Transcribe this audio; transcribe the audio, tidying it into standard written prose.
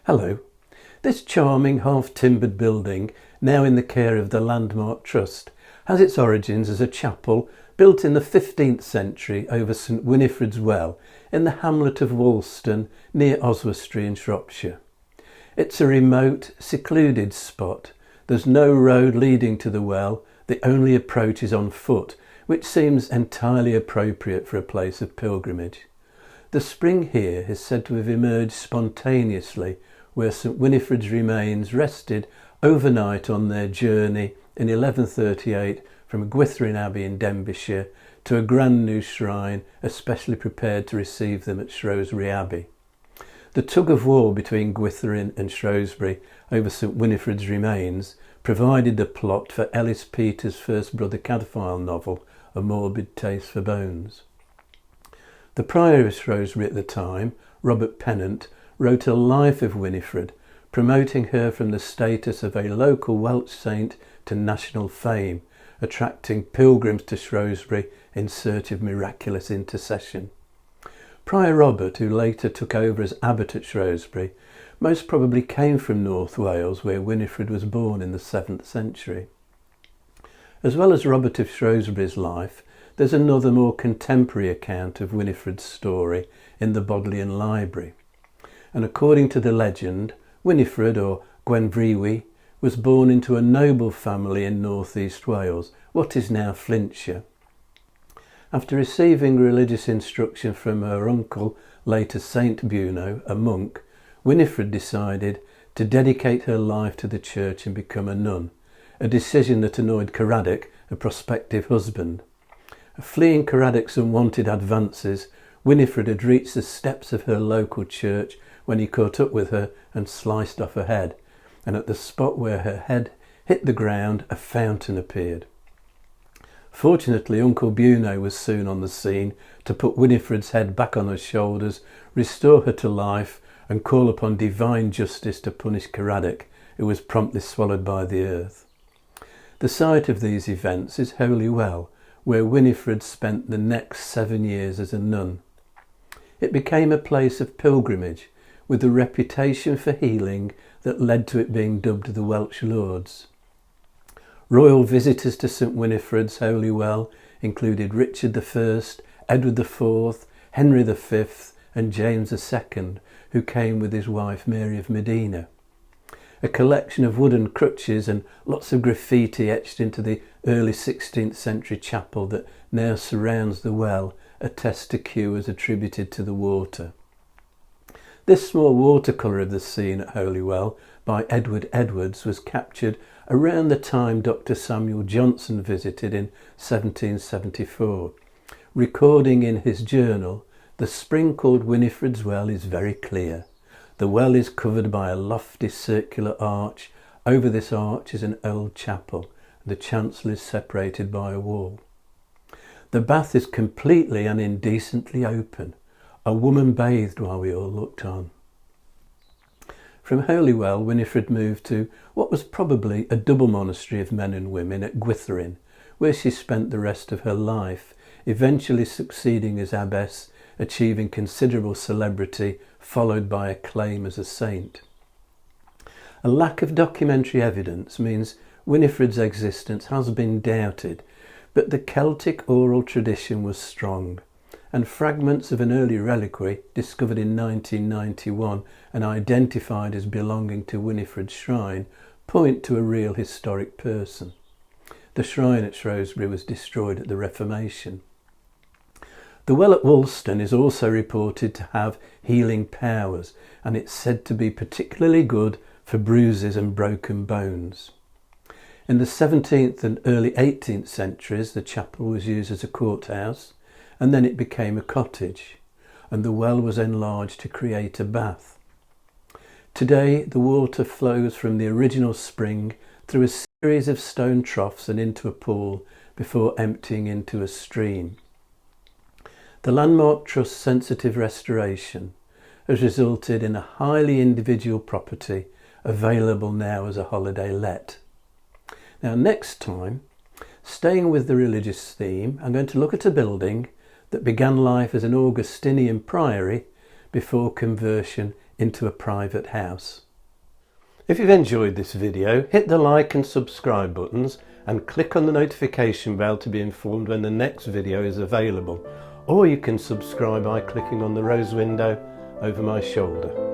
Hello. This charming half-timbered building, now in the care of the Landmark Trust, has its origins as a chapel built in the 15th century over St Winifred's Well in the hamlet of Woolston near Oswestry in Shropshire. It's a remote, secluded spot. There's no road leading to the well, the only approach is on foot, which seems entirely appropriate for a place of pilgrimage. The spring here is said to have emerged spontaneously where St Winifred's remains rested overnight on their journey in 1138 from Gwynedd Abbey in Denbighshire to a grand new shrine especially prepared to receive them at Shrewsbury Abbey. The tug of war between Gwynedd and Shrewsbury over St Winifred's remains provided the plot for Ellis Peters' first brother Cadfael novel, A Morbid Taste for Bones. The prior of Shrewsbury at the time, Robert Pennant, wrote a life of Winifred, promoting her from the status of a local Welsh saint to national fame, attracting pilgrims to Shrewsbury in search of miraculous intercession. Prior Robert, who later took over as abbot at Shrewsbury, most probably came from North Wales, where Winifred was born in the 7th century. As well as Robert of Shrewsbury's life, there's another more contemporary account of Winifred's story in the Bodleian Library. And according to the legend, Winifred, or Gwenfrewi, was born into a noble family in northeast Wales, what is now Flintshire. After receiving religious instruction from her uncle, later Saint Buno, a monk, Winifred decided to dedicate her life to the church and become a nun, a decision that annoyed Caraddoc, a prospective husband. Fleeing Caradoc's unwanted advances, Winifred had reached the steps of her local church when he caught up with her and sliced off her head, and at the spot where her head hit the ground, a fountain appeared. Fortunately, Uncle Buno was soon on the scene to put Winifred's head back on her shoulders, restore her to life, and call upon divine justice to punish Caraddoc, who was promptly swallowed by the earth. The site of these events is Holy Well, where Winifred spent the next 7 years as a nun. It became a place of pilgrimage, with a reputation for healing that led to it being dubbed the Welsh Lourdes. Royal visitors to St Winifred's Holy Well included Richard I, Edward IV, Henry V and James II, who came with his wife Mary of Modena. A collection of wooden crutches and lots of graffiti etched into the early 16th century chapel that now surrounds the well attest to cures attributed to the water. This small watercolour of the scene at Holy Well by Edward Edwards was captured around the time Dr. Samuel Johnson visited in 1774, recording in his journal, "The spring called Winifred's Well is very clear. The well is covered by a lofty circular arch. Over this arch is an old chapel. The chancel is separated by a wall. The bath is completely and indecently open. A woman bathed while we all looked on." From Holy Well, Winifred moved to what was probably a double monastery of men and women at Gwynedd, where she spent the rest of her life, eventually succeeding as abbess, achieving considerable celebrity, followed by acclaim as a saint. A lack of documentary evidence means Winifred's existence has been doubted, but the Celtic oral tradition was strong, and fragments of an early reliquary discovered in 1991 and identified as belonging to Winifred's shrine point to a real historic person. The shrine at Shrewsbury was destroyed at the Reformation. The well at Woolston is also reported to have healing powers, and it's said to be particularly good for bruises and broken bones. In the 17th and early 18th centuries, the chapel was used as a courthouse, and then it became a cottage, and the well was enlarged to create a bath. Today, the water flows from the original spring through a series of stone troughs and into a pool before emptying into a stream. The Landmark Trust's sensitive restoration has resulted in a highly individual property available now as a holiday let. Now, next time, staying with the religious theme, I'm going to look at a building that began life as an Augustinian priory before conversion into a private house. If you've enjoyed this video, hit the like and subscribe buttons and click on the notification bell to be informed when the next video is available, or you can subscribe by clicking on the rose window over my shoulder.